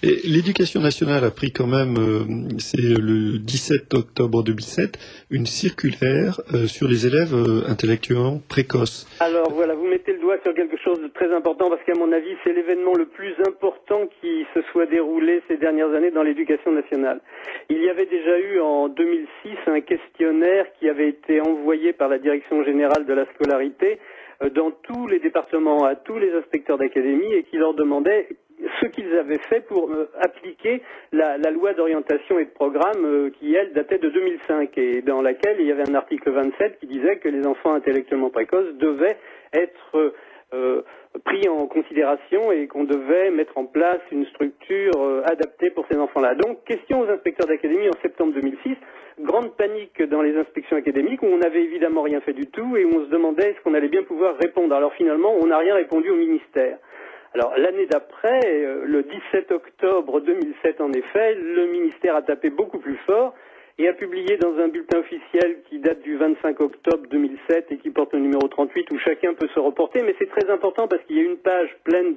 Et l'éducation nationale a pris quand même, c'est le 17 octobre 2007, une circulaire sur les élèves intellectuellement précoces. Alors voilà, vous mettez le doigt sur quelque chose de très important parce qu'à mon avis, c'est l'événement le plus important qui se soit déroulé ces dernières années dans l'éducation nationale. Il y avait déjà eu en 2006 un questionnaire qui avait été envoyé par la Direction générale de la scolarité dans tous les départements à tous les inspecteurs d'académie et qui leur demandait ce qu'ils avaient fait pour appliquer la loi d'orientation et de programme qui, elle, datait de 2005 et dans laquelle il y avait un article 27 qui disait que les enfants intellectuellement précoces devaient être pris en considération et qu'on devait mettre en place une structure adaptée pour ces enfants-là. Donc, question aux inspecteurs d'académie en septembre 2006, grande panique dans les inspections académiques où on n'avait évidemment rien fait du tout et où on se demandait est-ce qu'on allait bien pouvoir répondre. Alors finalement, on n'a rien répondu au ministère. Alors l'année d'après, le 17 octobre 2007 en effet, le ministère a tapé beaucoup plus fort et a publié dans un bulletin officiel qui date du 25 octobre 2007 et qui porte le numéro 38 où chacun peut se reporter, mais c'est très important parce qu'il y a une page pleine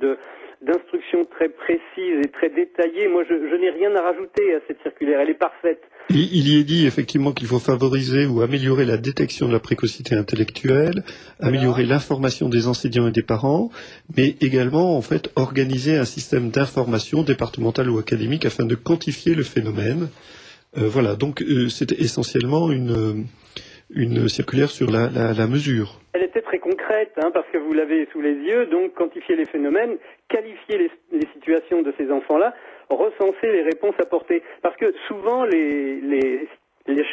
d'instructions très précises et très détaillées. Moi, je n'ai rien à rajouter à cette circulaire, elle est parfaite. Il y est dit effectivement qu'il faut favoriser ou améliorer la détection de la précocité intellectuelle, améliorer l'information des enseignants et des parents, mais également en fait organiser un système d'information départemental ou académique afin de quantifier le phénomène. Voilà, donc c'était essentiellement une circulaire sur la mesure. Elle était très concrète, parce que vous l'avez sous les yeux, donc quantifier les phénomènes, qualifier les situations de ces enfants-là, recenser les réponses apportées. Parce que souvent, les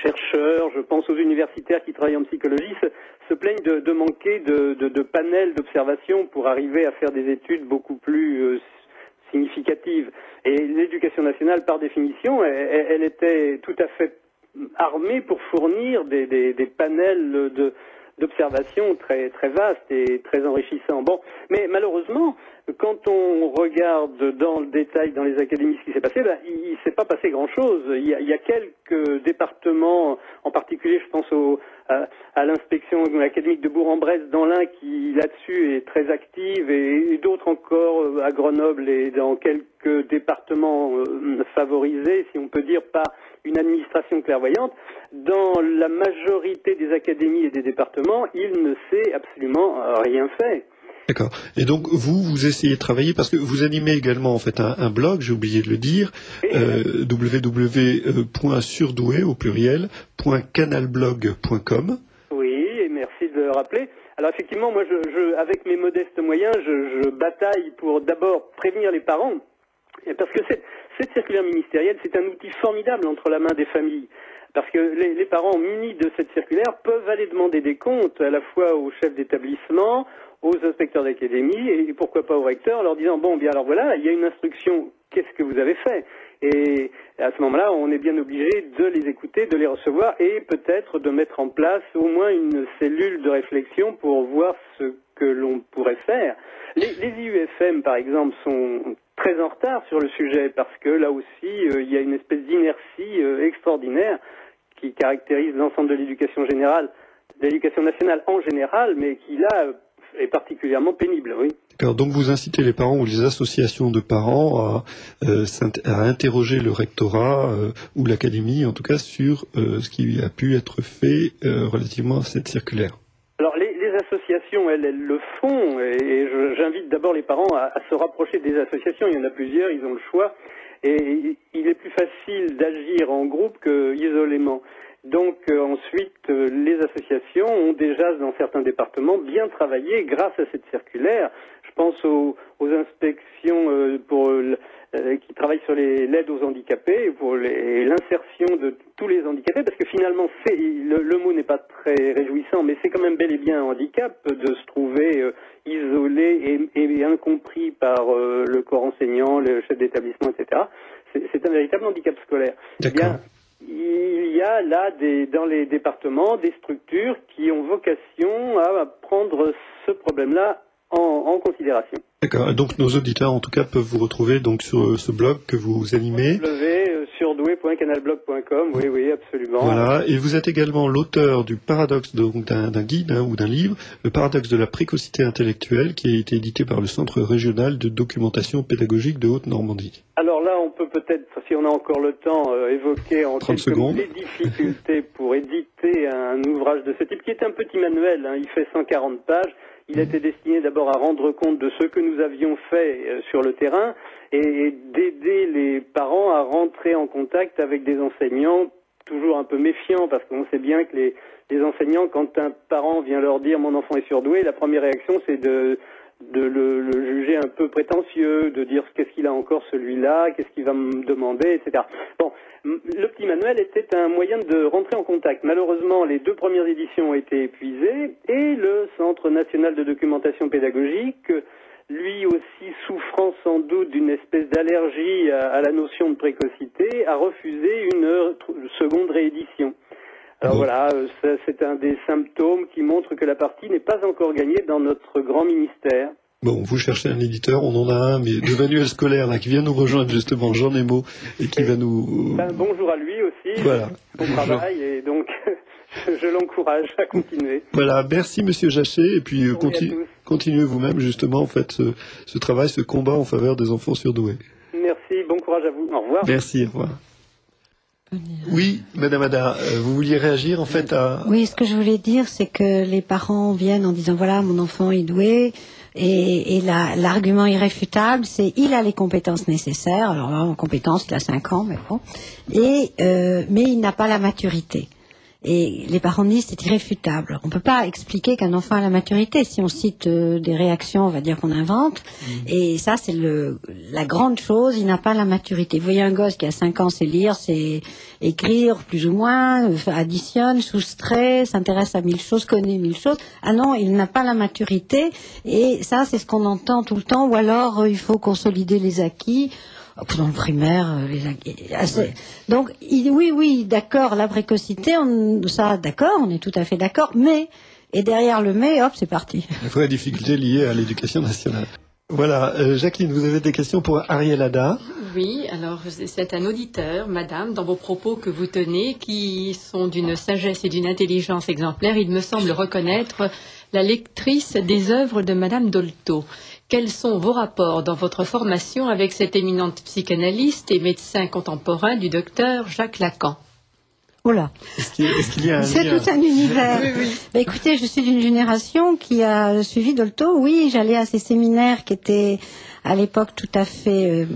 chercheurs, je pense aux universitaires qui travaillent en psychologie, se plaignent de manquer de panels d'observation pour arriver à faire des études beaucoup plus significatives. Et l'éducation nationale, par définition, elle était tout à fait armée pour fournir des panels d'observation très, très vastes et très enrichissants. Bon, mais malheureusement, quand on regarde dans le détail dans les académies ce qui s'est passé, il ne s'est pas passé grand-chose. Il y a quelques départements, en particulier je pense à l'inspection académique de Bourg-en-Bresse dans l'Ain qui là-dessus est très active et d'autres encore à Grenoble et dans quelques départements favorisés, si on peut dire, par une administration clairvoyante. Dans la majorité des académies et des départements, il ne s'est absolument rien fait. D'accord. Et donc vous essayez de travailler parce que vous animez également en fait un blog, j'ai oublié de le dire, www.surdoué au pluriel .canalblog.com. Oui, et merci de le rappeler. Alors effectivement, moi, avec mes modestes moyens, je bataille pour d'abord prévenir les parents, parce que cette circulaire ministérielle, c'est un outil formidable entre la main des familles. Parce que les parents munis de cette circulaire peuvent aller demander des comptes à la fois aux chefs d'établissement, aux inspecteurs d'académie et pourquoi pas au recteur en leur disant bon bien alors voilà, il y a une instruction, qu'est-ce que vous avez fait? Et à ce moment-là, on est bien obligé de les écouter, de les recevoir et peut-être de mettre en place au moins une cellule de réflexion pour voir ce que l'on pourrait faire. Les IUFM, par exemple, sont très en retard sur le sujet parce que là aussi, il y a une espèce d'inertie extraordinaire qui caractérise l'ensemble de l'éducation générale, de l'éducation nationale en général, mais qui là est particulièrement pénible, oui. D'accord, donc vous incitez les parents ou les associations de parents à interroger le rectorat ou l'académie, en tout cas, sur ce qui a pu être fait relativement à cette circulaire. Alors les associations, elles le font, et j'invite d'abord les parents à se rapprocher des associations. Il y en a plusieurs, ils ont le choix, et il est plus facile d'agir en groupe qu'isolément. Donc ensuite, les associations ont déjà dans certains départements bien travaillé grâce à cette circulaire. Je pense aux inspections qui travaillent sur l'aide aux handicapés, pour l'insertion de tous les handicapés, parce que finalement le mot n'est pas très réjouissant, mais c'est quand même bel et bien un handicap de se trouver isolé et incompris par le corps enseignant, le chef d'établissement, etc. C'est un véritable handicap scolaire. D'accord. Il y a là dans les départements des structures qui ont vocation à prendre ce problème-là en considération. D'accord. Donc nos auditeurs, en tout cas, peuvent vous retrouver donc sur ce blog que vous animez. www.surdoué.com www.canalblog.com, oui, absolument. Voilà, et vous êtes également l'auteur du paradoxe, donc d'un guide ou d'un livre, le paradoxe de la précocité intellectuelle, qui a été édité par le Centre régional de documentation pédagogique de Haute-Normandie. Alors là, on peut peut-être, si on a encore le temps, évoquer en 30 quelques secondes les difficultés pour éditer un ouvrage de ce type, qui est un petit manuel, il fait 140 pages. Il a été destiné d'abord à rendre compte de ce que nous avions fait sur le terrain et d'aider les parents à rentrer en contact avec des enseignants toujours un peu méfiants, parce qu'on sait bien que les enseignants, quand un parent vient leur dire « mon enfant est surdoué », la première réaction c'est de le juger un peu prétentieux, de dire qu'est-ce qu'il a encore celui-là, qu'est-ce qu'il va me demander, etc. Bon, le petit manuel était un moyen de rentrer en contact. Malheureusement, les 2 premières éditions ont été épuisées et le Centre national de documentation pédagogique, lui aussi souffrant sans doute d'une espèce d'allergie à la notion de précocité, a refusé une seconde réédition. Alors voilà, c'est un des symptômes qui montre que la partie n'est pas encore gagnée dans notre grand ministère. Bon, vous cherchez un éditeur, on en a un, mais de manuel scolaire, là, qui vient nous rejoindre justement, Jean Nemo, et qui va nous... bonjour à lui aussi, voilà. Son travail, et donc je l'encourage à continuer. Voilà, merci Monsieur Jachet, et puis continuez vous-même justement, en fait, ce travail, ce combat en faveur des enfants surdoués. Merci, bon courage à vous, au revoir. Merci, au revoir. Oui, Madame Ada, vous vouliez réagir en fait à... Oui, ce que je voulais dire, c'est que les parents viennent en disant voilà, mon enfant est doué, et l'argument irréfutable, c'est il a les compétences nécessaires. Alors là, en compétences, il a 5 ans, mais bon, mais il n'a pas la maturité. Et les parents disent c'est irréfutable. On ne peut pas expliquer qu'un enfant a la maturité. Si on cite des réactions, on va dire qu'on invente. Et ça, c'est la grande chose, il n'a pas la maturité. Vous voyez un gosse qui a 5 ans, c'est lire, c'est écrire, plus ou moins, additionne, soustrait, s'intéresse à 1000 choses, connaît 1000 choses. Ah non, il n'a pas la maturité. Et ça, c'est ce qu'on entend tout le temps. Ou alors, il faut consolider les acquis. Dans le primaire, donc oui, d'accord, la précocité, d'accord, on est tout à fait d'accord, mais, et derrière le mais, hop, c'est parti. La vraie difficulté liée à l'éducation nationale. Voilà, Jacqueline, vous avez des questions pour Ariel Ada? Oui, alors c'est un auditeur, madame, dans vos propos que vous tenez, qui sont d'une sagesse et d'une intelligence exemplaire, il me semble reconnaître la lectrice des œuvres de madame Dolto. Quels sont vos rapports dans votre formation avec cette éminente psychanalyste et médecin contemporain du docteur Jacques Lacan? Oh là, est-ce qu'il y a un c'est lien? tout un univers. Oui. Bah, écoutez, je suis d'une génération qui a suivi Dolto. Oui, j'allais à ces séminaires qui étaient à l'époque tout à fait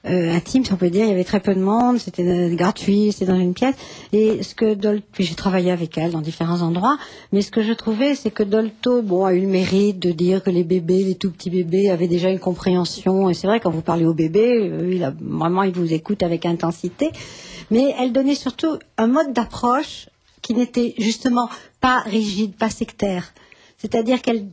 intime, si on peut dire. Il y avait très peu de monde, c'était gratuit, c'était dans une pièce. Et puis j'ai travaillé avec elle dans différents endroits, mais ce que je trouvais, c'est que Dolto, a eu le mérite de dire que les bébés, les tout petits bébés, avaient déjà une compréhension. Et c'est vrai, quand vous parlez aux bébés, il vous écoute avec intensité. Mais elle donnait surtout un mode d'approche qui n'était justement pas rigide, pas sectaire. C'est-à-dire qu'elle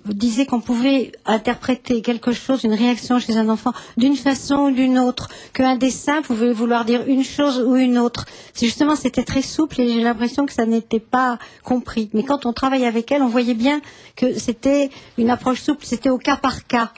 disait qu'on pouvait interpréter quelque chose, une réaction chez un enfant, d'une façon ou d'une autre, qu'un dessin pouvait vouloir dire une chose ou une autre. C'était très souple et j'ai l'impression que ça n'était pas compris. Mais quand on travaillait avec elle, on voyait bien que c'était une approche souple, c'était au cas par cas.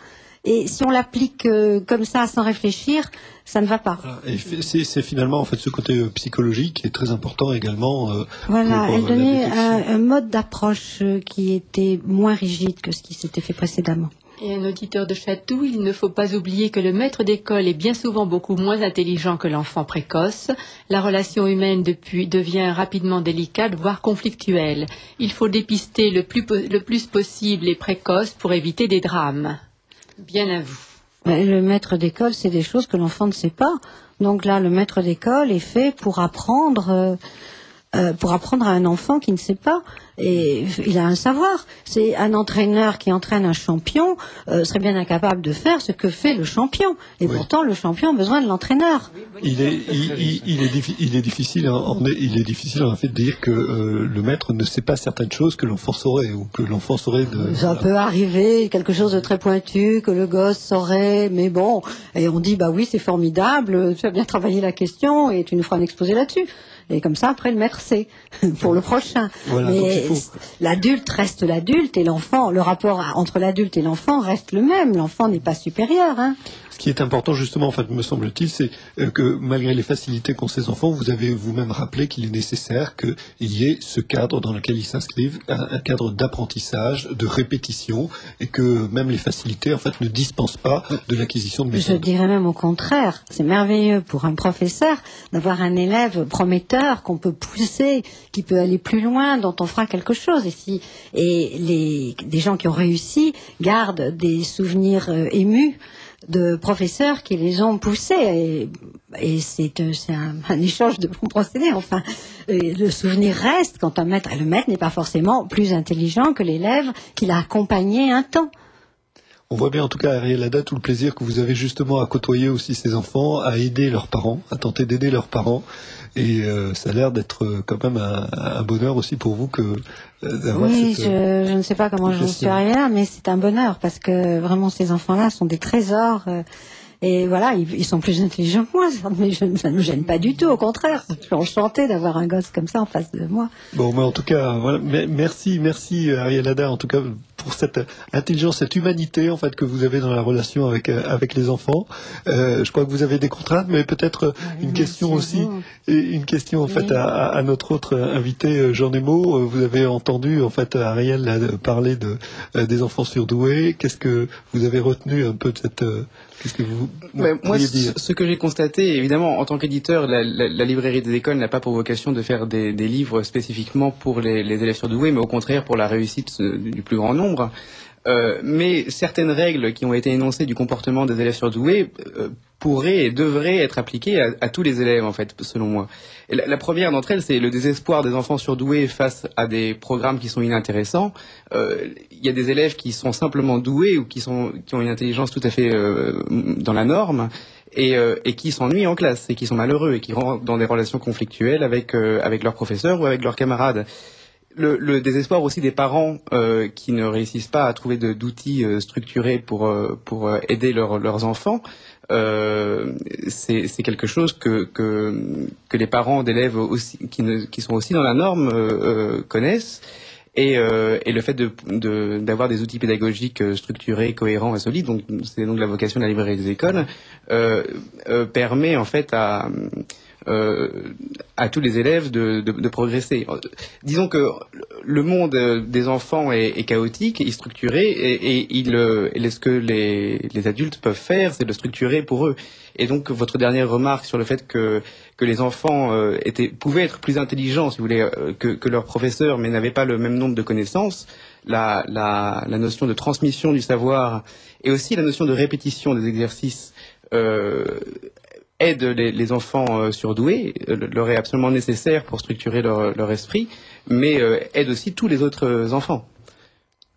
Et si on l'applique comme ça, sans réfléchir, ça ne va pas. Voilà. Et c'est finalement en fait ce côté psychologique qui est très important également. Elle donnait un mode d'approche qui était moins rigide que ce qui s'était fait précédemment. Et un auditeur de Chatou, il ne faut pas oublier que le maître d'école est bien souvent beaucoup moins intelligent que l'enfant précoce. La relation humaine devient rapidement délicate, voire conflictuelle. Il faut dépister le plus possible les précoces pour éviter des drames. Bien à vous. Le maître d'école, c'est des choses que l'enfant ne sait pas. Donc là, le maître d'école est fait pour apprendre à un enfant qui ne sait pas. Et il a un savoir. C'est un entraîneur qui entraîne un champion serait bien incapable de faire ce que fait le champion. Et pourtant, le champion a besoin de l'entraîneur. Il est difficile en fait de dire que le maître ne sait pas certaines choses que l'enfant saurait ou que l'enfant saurait de. Ça peut arriver, quelque chose de très pointu que le gosse saurait, mais bon. Et on dit oui, c'est formidable. Tu as bien travaillé la question et tu nous feras un exposé là-dessus. Et comme ça, après, le maître sait pour le prochain. Voilà, mais l'adulte reste l'adulte et l'enfant, le rapport entre l'adulte et l'enfant reste le même. L'enfant n'est pas supérieur. Ce qui est important justement, en fait, me semble-t-il, c'est que malgré les facilités qu'ont ces enfants, vous avez vous-même rappelé qu'il est nécessaire qu'il y ait ce cadre dans lequel ils s'inscrivent, un cadre d'apprentissage, de répétition, et que même les facilités, en fait, ne dispensent pas de l'acquisition de méthodes. Je dirais même au contraire, c'est merveilleux pour un professeur d'avoir un élève prometteur qu'on peut pousser, qui peut aller plus loin, dont on fera quelque chose. Des gens qui ont réussi gardent des souvenirs émus de professeurs qui les ont poussés, et c'est un échange de bons procédés. Enfin, le souvenir reste quand le maître n'est pas forcément plus intelligent que l'élève qui l'a accompagné un temps. On voit bien en tout cas, Ariel Haddad, tout le plaisir que vous avez justement à côtoyer aussi ces enfants, à aider leurs parents, à tenter d'aider leurs parents. Et ça a l'air d'être quand même un bonheur aussi pour vous que d'avoir cette... je ne sais pas comment j'en suis arrivée là, mais c'est un bonheur parce que vraiment ces enfants-là sont des trésors. Et voilà, ils sont plus intelligents que moi, mais ça ne me gêne pas du tout, au contraire. Je suis enchantée d'avoir un gosse comme ça en face de moi. Bon, mais en tout cas, voilà, merci Ariel Haddad, en tout cas, pour cette intelligence, cette humanité, en fait, que vous avez dans la relation avec les enfants. Je crois que vous avez des contraintes, mais peut-être une question aussi, une question, en fait, à notre autre invité, Jean Nemo. Vous avez entendu, en fait, Ariel parler des enfants surdoués. Qu'est-ce que vous avez retenu un peu de cette... Qu'est-ce que vous moi, dire ce que j'ai constaté, évidemment, en tant qu'éditeur, la librairie des écoles n'a pas pour vocation de faire des livres spécifiquement pour les élèves surdoués, mais au contraire pour la réussite du plus grand nombre. Mais certaines règles qui ont été énoncées du comportement des élèves surdoués pourraient et devraient être appliquées à tous les élèves, en fait, selon moi. Et la première d'entre elles, c'est le désespoir des enfants surdoués face à des programmes qui sont inintéressants. Il y a des élèves qui sont simplement doués ou qui ont une intelligence tout à fait dans la norme et qui s'ennuient en classe et qui sont malheureux et qui rentrent dans des relations conflictuelles avec leurs professeurs ou avec leurs camarades. Le désespoir aussi des parents qui ne réussissent pas à trouver d'outils structurés pour aider leurs enfants. C'est quelque chose que les parents d'élèves aussi qui sont aussi dans la norme connaissent. Et le fait d'avoir des outils pédagogiques structurés, cohérents et solides, donc c'est donc la vocation de la librairie des écoles, permet en fait à tous les élèves de progresser. Disons que le monde des enfants est chaotique, est structuré, et ce que les adultes peuvent faire, c'est de structurer pour eux. Et donc votre dernière remarque sur le fait que les enfants pouvaient être plus intelligents, si vous voulez, que leurs professeurs, mais n'avaient pas le même nombre de connaissances, la notion de transmission du savoir et aussi la notion de répétition des exercices aide les enfants surdoués, leur est absolument nécessaire pour structurer leur esprit, mais aide aussi tous les autres enfants.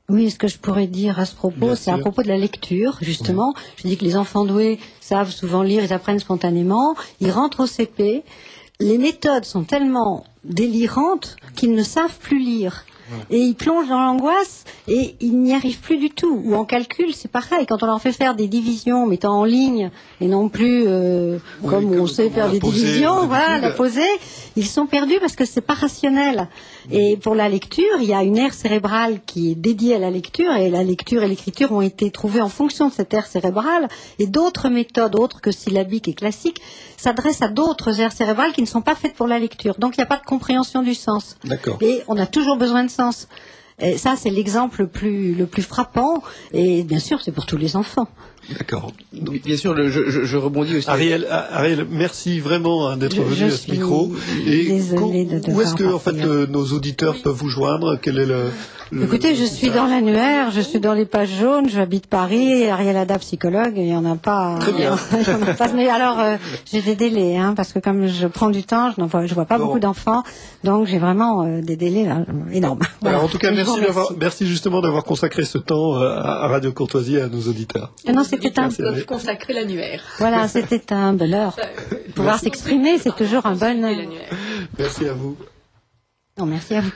Oui, ce que je pourrais dire à ce propos, c'est à propos de la lecture, justement. Oui. Je dis que les enfants doués savent souvent lire, ils apprennent spontanément, ils rentrent au CP, les méthodes sont tellement délirantes qu'ils ne savent plus lire. Et ils plongent dans l'angoisse et ils n'y arrivent plus du tout. Ou en calcul, c'est pareil. Quand on leur fait faire des divisions, mettant en ligne, et non plus comme on sait faire des divisions, la poser, ils sont perdus parce que c'est pas rationnel. Et pour la lecture, il y a une aire cérébrale qui est dédiée à la lecture, et la lecture et l'écriture ont été trouvées en fonction de cette aire cérébrale. Et d'autres méthodes, autres que syllabiques et classiques, s'adressent à d'autres aires cérébrales qui ne sont pas faites pour la lecture. Donc il n'y a pas de compréhension du sens. D'accord. Et on a toujours besoin de sens. Et ça, c'est l'exemple le plus frappant. Et bien sûr, c'est pour tous les enfants. D'accord. Donc, bien sûr, je rebondis aussi. Ariel, merci vraiment d'être venu à ce micro. Et où est-ce que en fait nos auditeurs peuvent vous joindre? Quel est Écoutez, je suis dans l'annuaire, je suis dans les pages jaunes, j'habite Paris, Ariel Haddad, psychologue, il n'y en a pas. Très bien. Mais alors, j'ai des délais, parce que comme je prends du temps, je vois pas beaucoup d'enfants, donc j'ai vraiment des délais énormes. Voilà. Alors, en tout cas, merci justement d'avoir consacré ce temps à Radio Courtoisie et à nos auditeurs. Non, c'était consacrer l'annuaire. Voilà, c'était un bonheur. Pouvoir s'exprimer, c'est toujours un bonheur. Merci à vous. Non, merci à vous.